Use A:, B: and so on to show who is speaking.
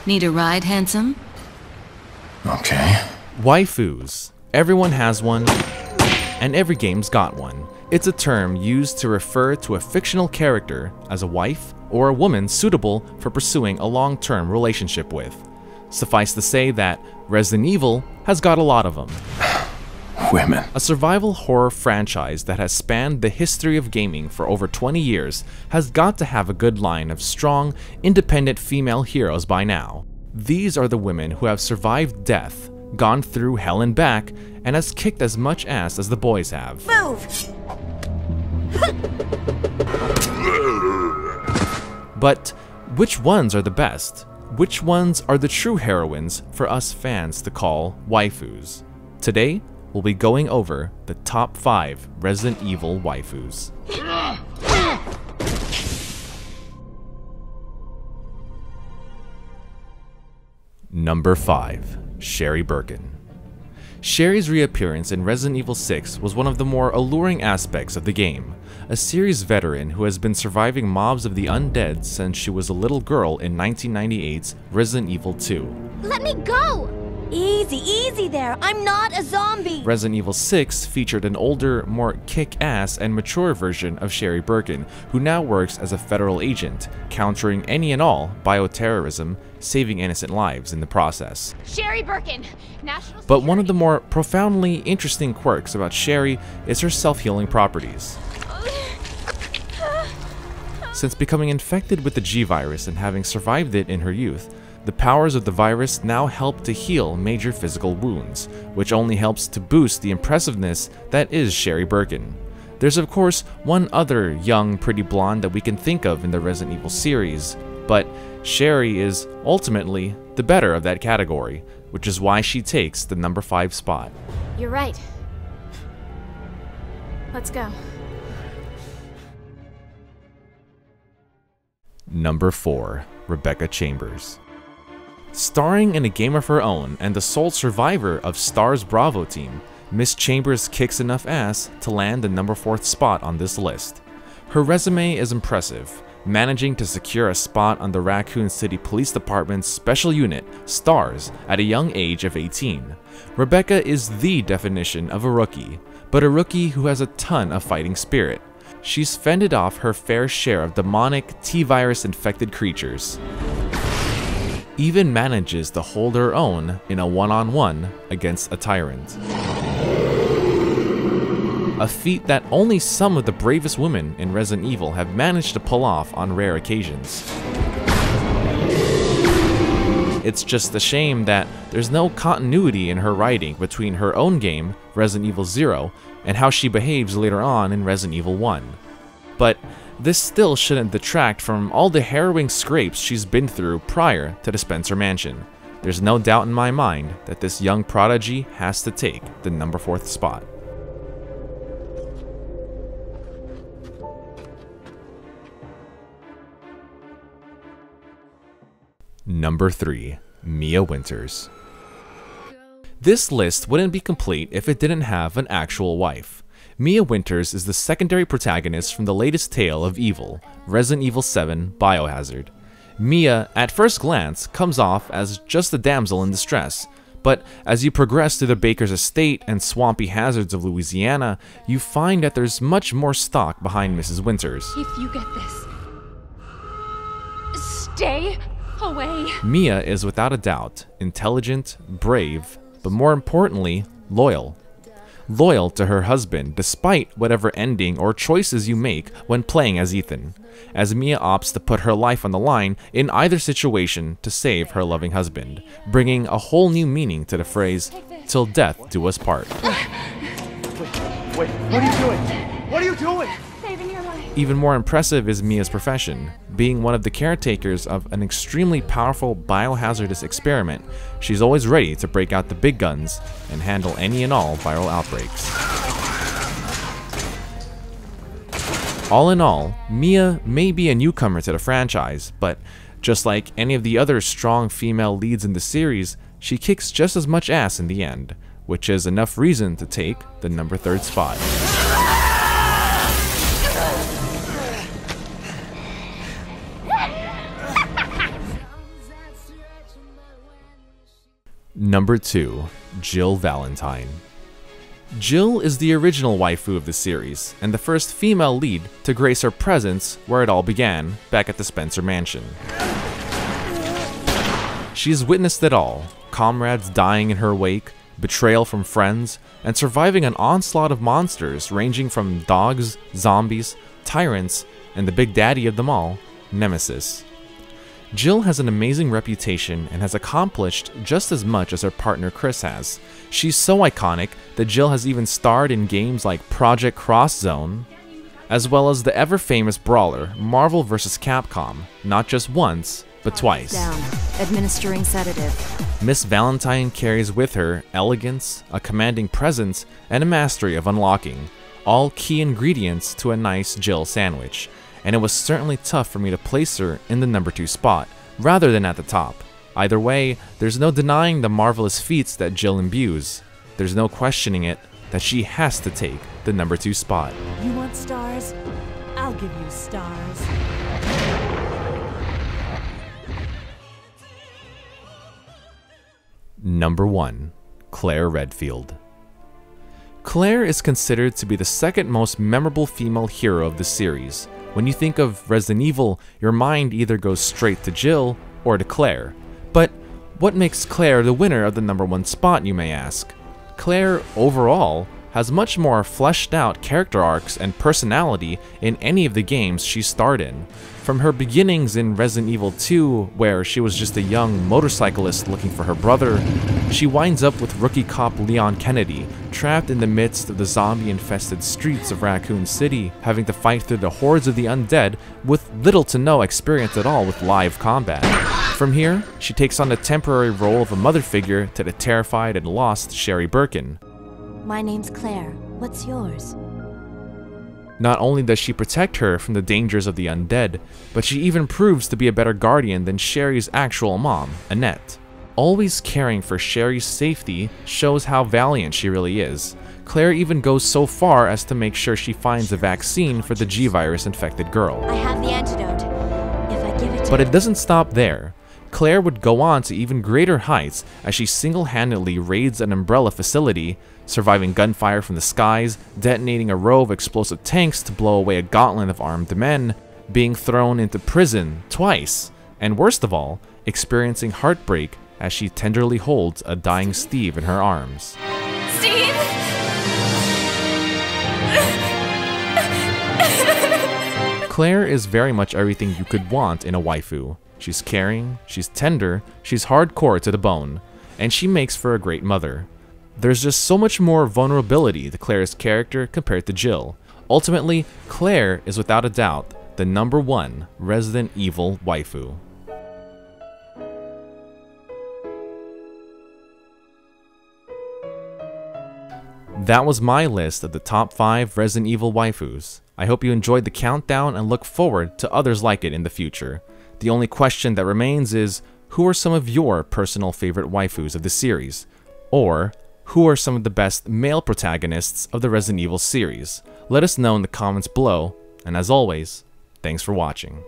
A: Need a ride, handsome?
B: Okay.
C: Waifus. Everyone has one, and every game's got one. It's a term used to refer to a fictional character as a wife or a woman suitable for pursuing a long-term relationship with. Suffice to say that Resident Evil has got a lot of them.
B: Women.
C: A survival horror franchise that has spanned the history of gaming for over 20 years has got to have a good line of strong, independent female heroes by now. These are the women who have survived death, gone through hell and back, and has kicked as much ass as the boys have.
D: Move!
C: But which ones are the best? Which ones are the true heroines for us fans to call waifus? Today, we'll be going over the top 5 Resident Evil waifus. Number 5. Sheri Birkin. Sheri's reappearance in Resident Evil 6 was one of the more alluring aspects of the game, a series veteran who has been surviving mobs of the undead since she was a little girl in 1998's Resident Evil 2.
D: Let me go! Easy, easy there. I'm not a zombie.
C: Resident Evil 6 featured an older, more kick-ass and mature version of Sheri Birkin, who now works as a federal agent, countering any and all bioterrorism, saving innocent lives in the process.
D: Sheri Birkin, National
C: But one of the more profoundly interesting quirks about Sheri is her self-healing properties. Since becoming infected with the G-Virus and having survived it in her youth, the powers of the virus now help to heal major physical wounds, which only helps to boost the impressiveness that is Sheri Birkin. There's of course one other young, pretty blonde that we can think of in the Resident Evil series, but Sheri is ultimately the better of that category, which is why she takes the number 5 spot.
D: You're right. Let's go.
C: Number 4. Rebecca Chambers. Starring in a game of her own and the sole survivor of STAR's Bravo team, Miss Chambers kicks enough ass to land the number 4th spot on this list. Her resume is impressive, managing to secure a spot on the Raccoon City Police Department's special unit, STARS, at a young age of 18. Rebecca is the definition of a rookie, but a rookie who has a ton of fighting spirit. She's fended off her fair share of demonic T-virus infected creatures. Even manages to hold her own in a one-on-one against a tyrant. A feat that only some of the bravest women in Resident Evil have managed to pull off on rare occasions. It's just a shame that there's no continuity in her writing between her own game, Resident Evil 0, and how she behaves later on in Resident Evil 1. But this still shouldn't detract from all the harrowing scrapes she's been through prior to the Spencer Mansion. There's no doubt in my mind that this young prodigy has to take the number 4th spot. Number 3. Mia Winters. This list wouldn't be complete if it didn't have an actual wife. Mia Winters is the secondary protagonist from the latest tale of evil, Resident Evil 7 Biohazard. Mia, at first glance, comes off as just a damsel in distress, but as you progress through the Baker's estate and swampy hazards of Louisiana, you find that there's much more stock behind Mrs. Winters.
D: If you get this, stay away.
C: Mia is without a doubt intelligent, brave, but more importantly, loyal. Loyal to her husband despite whatever ending or choices you make when playing as Ethan, as Mia opts to put her life on the line in either situation to save her loving husband, bringing a whole new meaning to the phrase, "till death do us part."
E: Wait, what are you doing? What are you doing?
D: Saving your life.
C: Even more impressive is Mia's profession. Being one of the caretakers of an extremely powerful biohazardous experiment, she's always ready to break out the big guns and handle any and all viral outbreaks. All in all, Mia may be a newcomer to the franchise, but just like any of the other strong female leads in the series, she kicks just as much ass in the end, which is enough reason to take the number 3rd spot. Number 2. Jill Valentine. Jill is the original waifu of the series, and the first female lead to grace her presence where it all began, back at the Spencer Mansion. She's witnessed it all, comrades dying in her wake, betrayal from friends, and surviving an onslaught of monsters ranging from dogs, zombies, tyrants, and the big daddy of them all, Nemesis. Jill has an amazing reputation and has accomplished just as much as her partner Chris has. She's so iconic that Jill has even starred in games like Project Cross Zone, as well as the ever-famous brawler Marvel vs. Capcom, not just once, but twice.
A: Down. Administering sedative.
C: Miss Valentine carries with her elegance, a commanding presence, and a mastery of unlocking, all key ingredients to a nice Jill sandwich, and it was certainly tough for me to place her in the number 2 spot, rather than at the top. Either way, there's no denying the marvelous feats that Jill imbues. There's no questioning it that she has to take the number 2 spot.
A: You want stars? I'll give you stars.
C: Number 1. Claire Redfield. Claire is considered to be the second most memorable female hero of the series. When you think of Resident Evil, your mind either goes straight to Jill or to Claire. But what makes Claire the winner of the number 1 spot, you may ask? Claire, overall, has much more fleshed out character arcs and personality in any of the games she starred in. From her beginnings in Resident Evil 2, where she was just a young motorcyclist looking for her brother, she winds up with rookie cop Leon Kennedy, trapped in the midst of the zombie-infested streets of Raccoon City, having to fight through the hordes of the undead with little to no experience at all with live combat. From here, she takes on the temporary role of a mother figure to the terrified and lost Sheri Birkin.
D: My name's Claire. What's yours?
C: Not only does she protect her from the dangers of the undead, but she even proves to be a better guardian than Sheri's actual mom, Annette. Always caring for Sheri's safety shows how valiant she really is. Claire even goes so far as to make sure she finds a vaccine for the G-virus infected girl.
D: I have the antidote. If I give it to
C: But
D: you.
C: it doesn't stop there. Claire would go on to even greater heights as she single-handedly raids an Umbrella facility, surviving gunfire from the skies, detonating a row of explosive tanks to blow away a gauntlet of armed men, being thrown into prison twice, and worst of all, experiencing heartbreak as she tenderly holds a dying Steve in her arms.
A: Steve!
C: Claire is very much everything you could want in a waifu. She's caring, she's tender, she's hardcore to the bone, and she makes for a great mother. There's just so much more vulnerability to Claire's character compared to Jill. Ultimately, Claire is without a doubt the number 1 Resident Evil waifu. That was my list of the top 5 Resident Evil waifus. I hope you enjoyed the countdown and look forward to others like it in the future. The only question that remains is, who are some of your personal favorite waifus of the series? Or, who are some of the best male protagonists of the Resident Evil series? Let us know in the comments below, and as always, thanks for watching.